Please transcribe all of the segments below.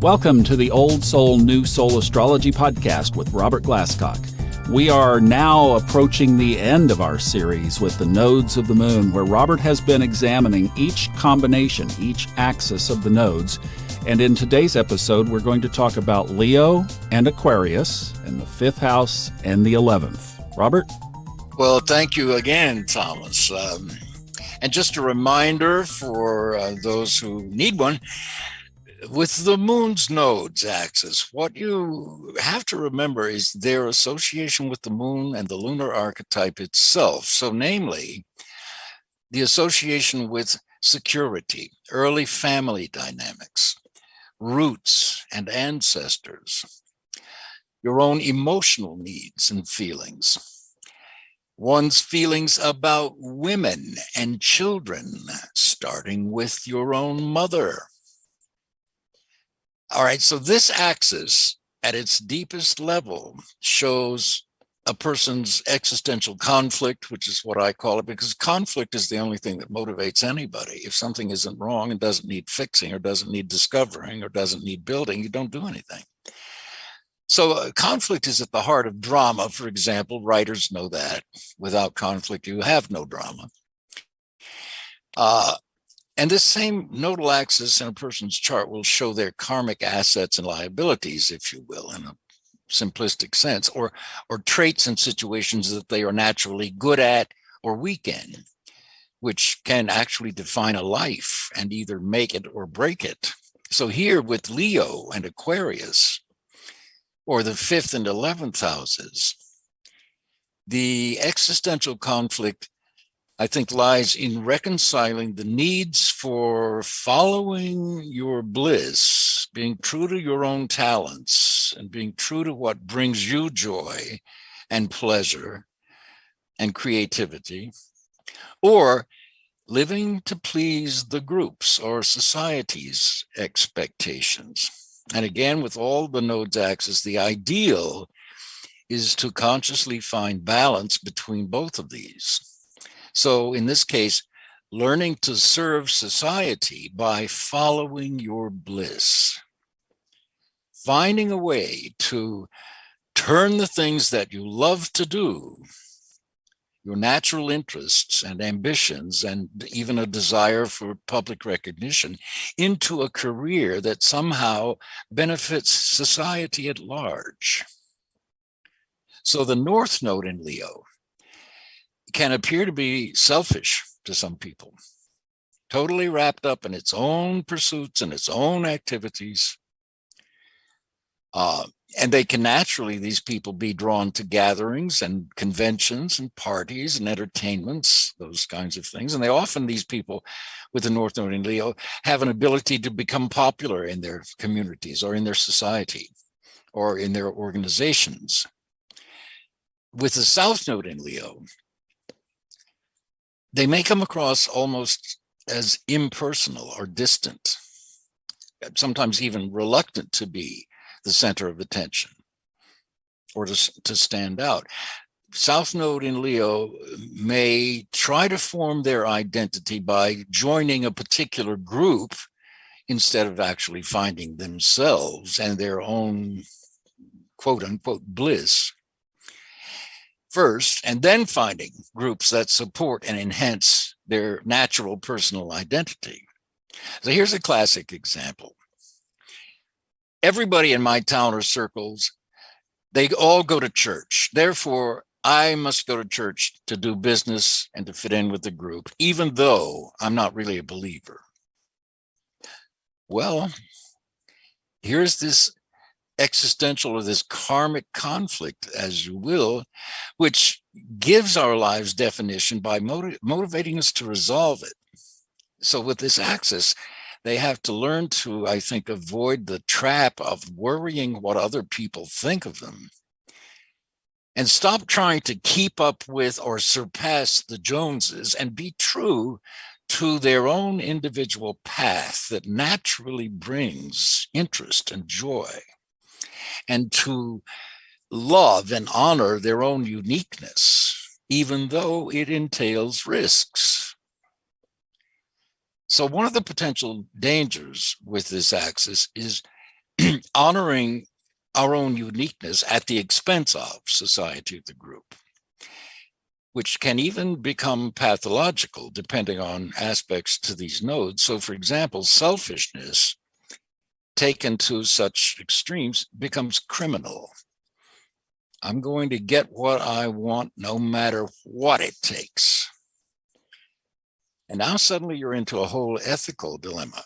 Welcome to the Old Soul, New Soul Astrology podcast with Robert Glasscock. We are now approaching the end of our series with the nodes of the moon, where Robert has been examining each combination, each axis of the nodes. And in today's episode, we're going to talk about Leo and Aquarius in the 5th house and the 11th. Robert? Well, thank you again, Thomas. And just a reminder for those who need one, with the moon's nodes axis, what you have to remember is their association with the moon and the lunar archetype itself. So namely, the association with security, early family dynamics, roots and ancestors, your own emotional needs and feelings, one's feelings about women and children, starting with your own mother. All right, so this axis at its deepest level shows a person's existential conflict, which is what I call it, because conflict is the only thing that motivates anybody. If something isn't wrong and doesn't need fixing or doesn't need discovering or doesn't need building, you don't do anything. So conflict is at the heart of drama. For example, writers know that. Without conflict, you have no drama. And this same nodal axis in a person's chart will show their karmic assets and liabilities, if you will, in a simplistic sense, or traits and situations that they are naturally good at or weak in, which can actually define a life and either make it or break it. So here with Leo and Aquarius, or the 5th and 11th houses, the existential conflict, I think, lies in reconciling the needs for following your bliss, being true to your own talents, and being true to what brings you joy and pleasure and creativity, or living to please the group's or society's expectations. And again, with all the nodes axis, the ideal is to consciously find balance between both of these. So in this case, learning to serve society by following your bliss, finding a way to turn the things that you love to do, your natural interests and ambitions, and even a desire for public recognition, into a career that somehow benefits society at large. So the North Node in Leo can appear to be selfish to some people, totally wrapped up in its own pursuits and its own activities. And they can naturally, these people, be drawn to gatherings and conventions and parties and entertainments, those kinds of things. And they often, these people with the North Node in Leo, have an ability to become popular in their communities or in their society or in their organizations. With the South Node in Leo, they may come across almost as impersonal or distant, sometimes even reluctant to be the center of attention or to stand out. South Node in Leo may try to form their identity by joining a particular group instead of actually finding themselves and their own quote unquote bliss first, and then finding groups that support and enhance their natural personal identity. So here's a classic example. Everybody in my town or circles, they all go to church. Therefore, I must go to church to do business and to fit in with the group, even though I'm not really a believer. Well, here's this existential or this karmic conflict, as you will, which gives our lives definition by motivating us to resolve it. So with this axis, they have to learn to, I think, avoid the trap of worrying what other people think of them and stop trying to keep up with or surpass the Joneses and be true to their own individual path that naturally brings interest and joy, and to love and honor their own uniqueness, even though it entails risks. So one of the potential dangers with this axis is honoring our own uniqueness at the expense of society, the group, which can even become pathological depending on aspects to these nodes. So, for example, selfishness taken to such extremes becomes criminal. I'm going to get what I want no matter what it takes. And now suddenly you're into a whole ethical dilemma,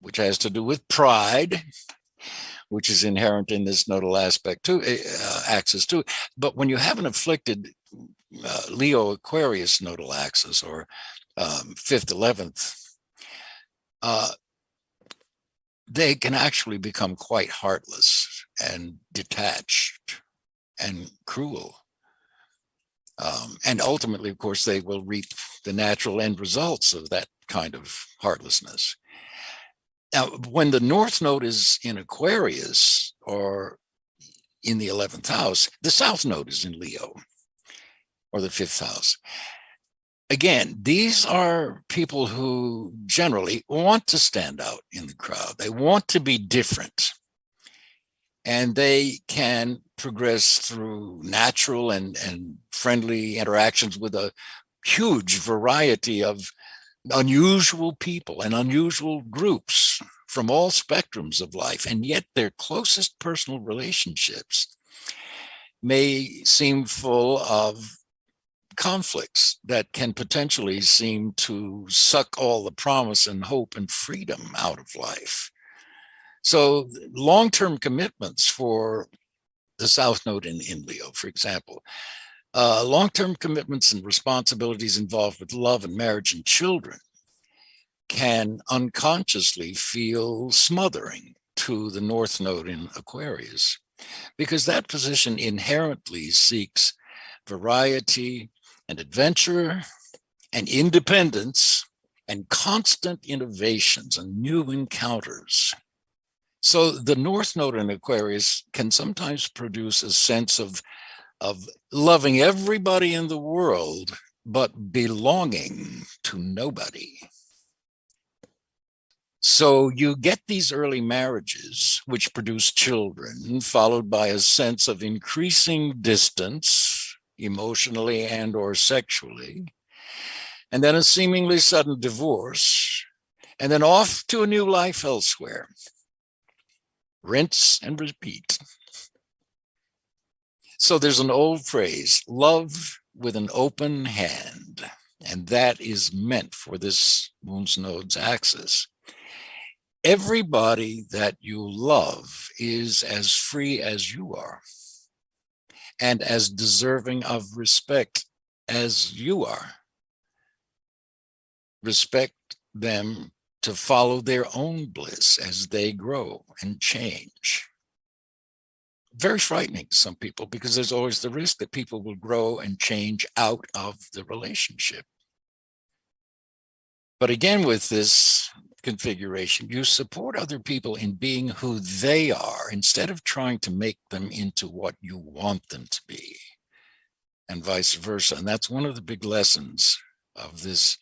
which has to do with pride, which is inherent in this nodal aspect too, axis too. But when you have an afflicted Leo Aquarius nodal axis, or 5th, 11th, they can actually become quite heartless and detached and cruel. And ultimately, of course, they will reap the natural end results of that kind of heartlessness. Now, when the North Node is in Aquarius or in the 11th house, the South Node is in Leo or the 5th house. Again, these are people who generally want to stand out in the crowd. They want to be different. And they can progress through natural and friendly interactions with a huge variety of unusual people and unusual groups from all spectrums of life. And yet their closest personal relationships may seem full of conflicts that can potentially seem to suck all the promise and hope and freedom out of life. So long-term commitments for the South Node in Leo, for example, long-term commitments and responsibilities involved with love and marriage and children can unconsciously feel smothering to the North Node in Aquarius, because that position inherently seeks variety and adventure and independence and constant innovations and new encounters. So the North Node in Aquarius can sometimes produce a sense of loving everybody in the world, but belonging to nobody. So you get these early marriages, which produce children, followed by a sense of increasing distance, emotionally and or sexually, and then a seemingly sudden divorce, and then off to a new life elsewhere. Rinse and repeat. So there's an old phrase, love with an open hand, and that is meant for this Moon's Nodes axis. Everybody that you love is as free as you are and as deserving of respect as you are. Respect them to follow their own bliss as they grow and change. Very frightening to some people, because there's always the risk that people will grow and change out of the relationship. But again, with this configuration, you support other people in being who they are instead of trying to make them into what you want them to be, and vice versa. And that's one of the big lessons of this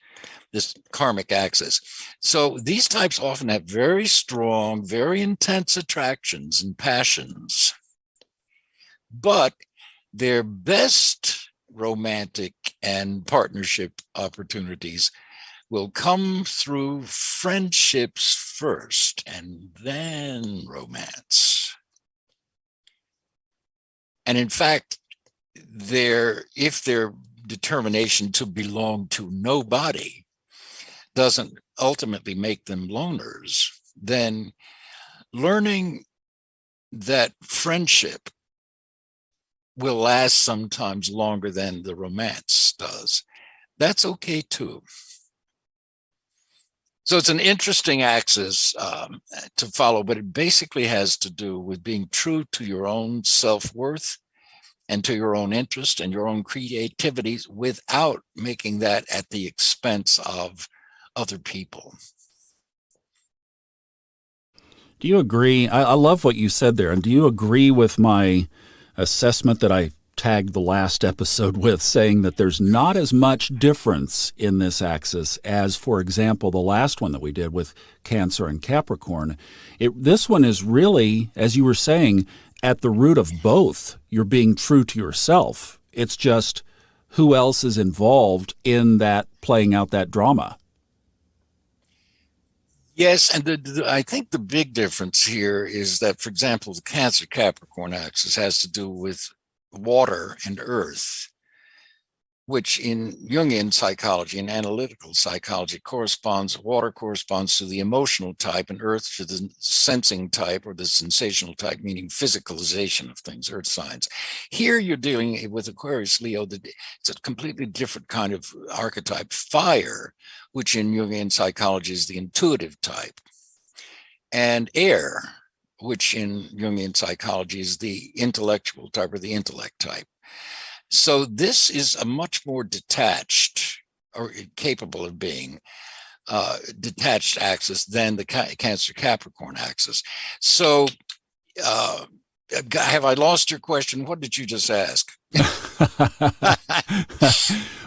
karmic axis. So these types often have very strong, very intense attractions and passions, but their best romantic and partnership opportunities will come through friendships first and then romance. And in fact, if their determination to belong to nobody doesn't ultimately make them loners, then learning that friendship will last sometimes longer than the romance does, that's okay too. So it's an interesting axis to follow, but it basically has to do with being true to your own self-worth and to your own interest and your own creativity without making that at the expense of other people. Do you agree? I love what you said there. And do you agree with my assessment that I tagged the last episode with, saying that there's not as much difference in this axis as, for example, the last one that we did with Cancer and Capricorn. This one is really, as you were saying, at the root of both. You're being true to yourself. It's just who else is involved in that, playing out that drama. Yes, and I think the big difference here is that, for example, the Cancer Capricorn axis has to do with water and earth, which in Jungian psychology and analytical psychology water corresponds to the emotional type and earth to the sensing type or the sensational type, meaning physicalization of things, earth signs. Here you're dealing with Aquarius, Leo, it's a completely different kind of archetype. Fire, which in Jungian psychology is the intuitive type, and air, which in Jungian psychology is the intellectual type or the intellect type. So this is a much more detached, or capable of being detached axis than the Cancer Capricorn axis. So have I lost your question? What did you just ask?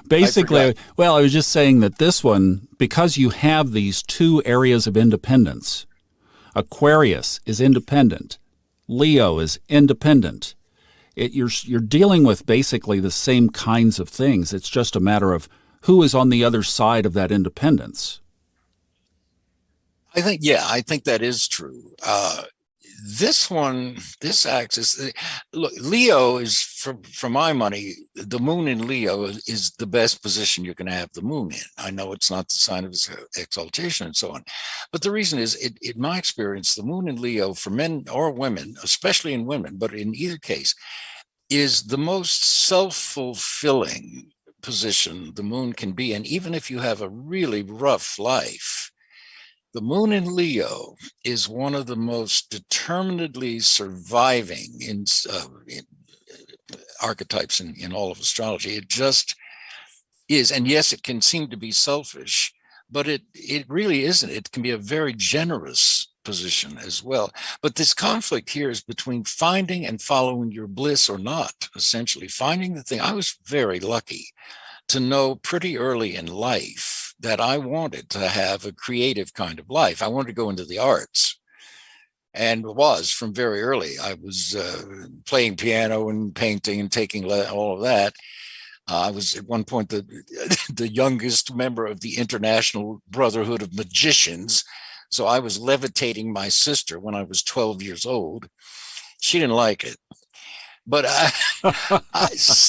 Basically, well, I was just saying that this one, because you have these two areas of independence, Aquarius is independent, Leo is independent. You're dealing with basically the same kinds of things. It's just a matter of who is on the other side of that independence. I think that is true. This axis, look, Leo is, for my money, the moon in Leo is the best position you can have the moon in. I know it's not the sign of exaltation and so on, but the reason is, in my experience, the moon in Leo for men or women, especially in women, but in either case, is the most self-fulfilling position the moon can be in. Even if you have a really rough life, the moon in Leo is one of the most determinedly surviving in archetypes in all of astrology. It just is. And yes, it can seem to be selfish, but it really isn't. It can be a very generous position as well. But this conflict here is between finding and following your bliss or not, essentially finding the thing. I was very lucky to know pretty early in life that I wanted to have a creative kind of life. I wanted to go into the arts, and was from very early. I was playing piano and painting and taking all of that. I was at one point the youngest member of the International Brotherhood of Magicians. So I was levitating my sister when I was 12 years old. She didn't like it. But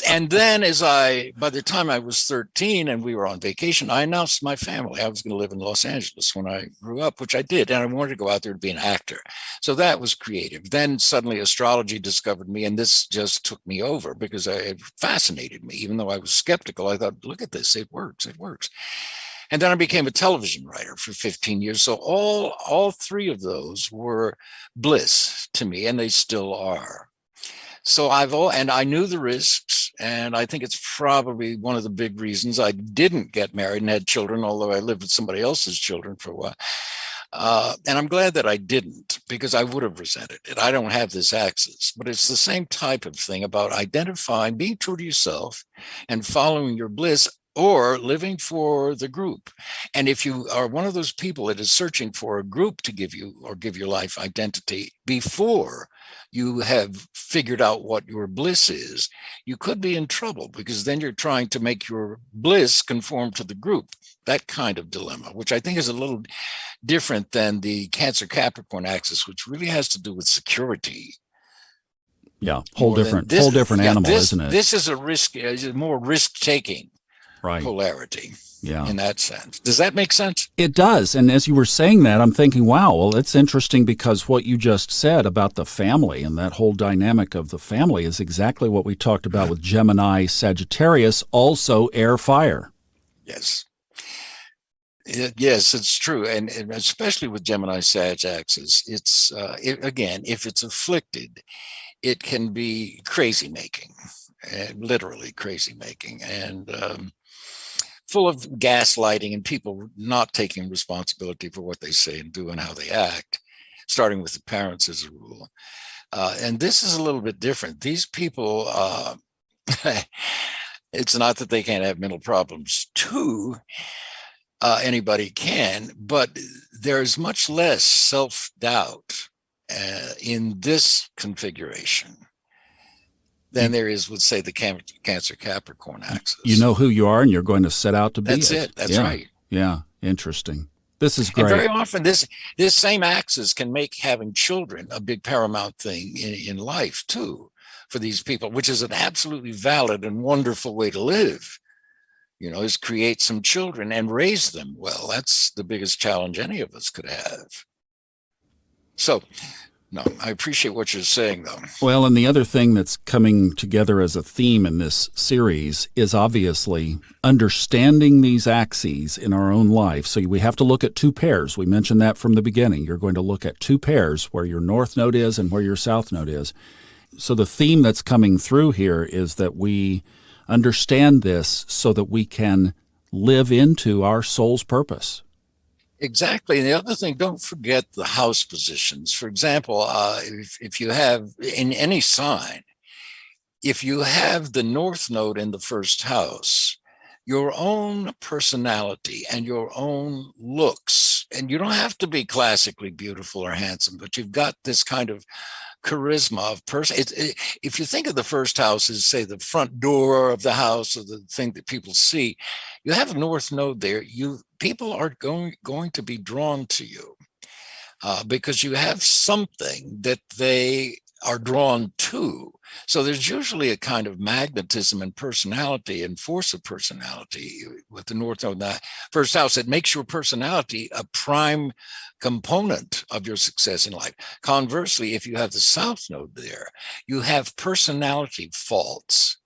and then by the time I was 13 and we were on vacation, I announced to my family I was going to live in Los Angeles when I grew up, which I did. And I wanted to go out there to be an actor. So that was creative. Then suddenly astrology discovered me, and this just took me over because it fascinated me. Even though I was skeptical, I thought, look at this, it works. And then I became a television writer for 15 years. So all three of those were bliss to me, and they still are. So I knew the risks, and I think it's probably one of the big reasons I didn't get married and had children, although I lived with somebody else's children for a while. And I'm glad that I didn't, because I would have resented it. I don't have this axis, but it's the same type of thing about identifying, being true to yourself and following your bliss, or living for the group. And if you are one of those people that is searching for a group to give you or give your life identity before you have figured out what your bliss is, you could be in trouble, because then you're trying to make your bliss conform to the group. That kind of dilemma, which I think is a little different than the Cancer Capricorn axis, which really has to do with security. Yeah, whole different animal, isn't it? This is more risk-taking. Right. Polarity, yeah, in that sense. Does that make sense? It does. And as you were saying that, I'm thinking, wow, well, it's interesting, because what you just said about the family and that whole dynamic of the family is exactly what we talked about with Gemini, Sagittarius, also air, fire. Yes. Yes, it's true. And especially with Gemini Sag axis, it's, again, if it's afflicted, it can be crazy making, literally crazy making. And, full of gaslighting and people not taking responsibility for what they say and do and how they act, starting with the parents as a rule. And this is a little bit different. These people It's not that they can't have mental problems too. Anybody can, but there's much less self-doubt in this configuration than there is with, say, the Cancer Capricorn axis. You know who you are, and you're going to set out to be That's it. That's right. Yeah, interesting. This is great. And very often, this same axis can make having children a big paramount thing in life too for these people, which is an absolutely valid and wonderful way to live. Is create some children and raise them well. That's the biggest challenge any of us could have. So, no, I appreciate what you're saying, though. Well, and the other thing that's coming together as a theme in this series is obviously understanding these axes in our own life. So we have to look at two pairs. We mentioned that from the beginning. You're going to look at two pairs, where your north node is and where your south node is. So the theme that's coming through here is that we understand this so that we can live into our soul's purpose. Exactly. And the other thing, don't forget the house positions. For example, if you have in any sign, if you have the north node in the first house, your own personality and your own looks, and you don't have to be classically beautiful or handsome, but you've got this kind of charisma of person. If you think of the first house as, say, the front door of the house, or the thing that people see, you have a north node there. People are going to be drawn to you because you have something that they are drawn to. So there's usually a kind of magnetism and personality and force of personality with the north node in the first house that makes your personality a prime component of your success in life. Conversely, if you have the south node there, you have personality faults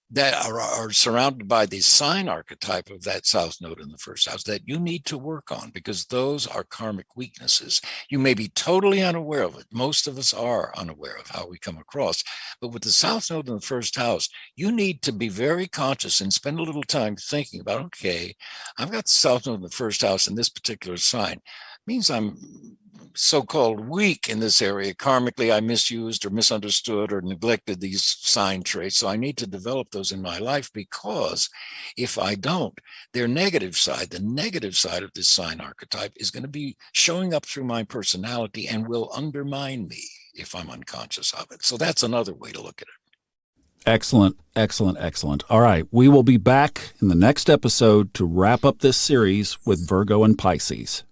that are surrounded by the sign archetype of that south node in the first house that you need to work on, because those are karmic weaknesses. You may be totally unaware of it. Most of us are unaware of how we come across. But with the south node in the first house, you need to be very conscious and spend a little time thinking about, okay, I've got the south node in the first house in this particular sign. It means I'm so-called weak in this area. Karmically, I misused or misunderstood or neglected these sign traits. So I need to develop those in my life, because if I don't, their negative side, the negative side of this sign archetype, is going to be showing up through my personality and will undermine me if I'm unconscious of it. So that's another way to look at it. Excellent, excellent, excellent. All right, we will be back in the next episode to wrap up this series with Virgo and Pisces.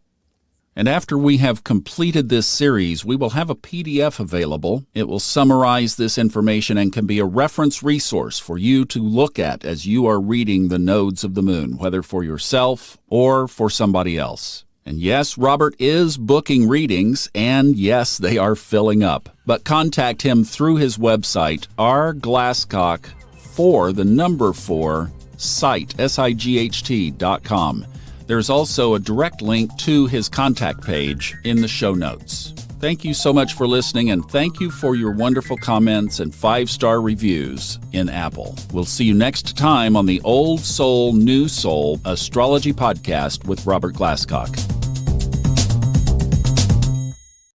And after we have completed this series, we will have a PDF available. It will summarize this information and can be a reference resource for you to look at as you are reading the nodes of the moon, whether for yourself or for somebody else. And yes, Robert is booking readings, and yes, they are filling up. But contact him through his website, Glasscock 4 site, SIGHT.com. There's also a direct link to his contact page in the show notes. Thank you so much for listening, and thank you for your wonderful comments and 5-star reviews in Apple. We'll see you next time on the Old Soul, New Soul Astrology Podcast with Robert Glasscock.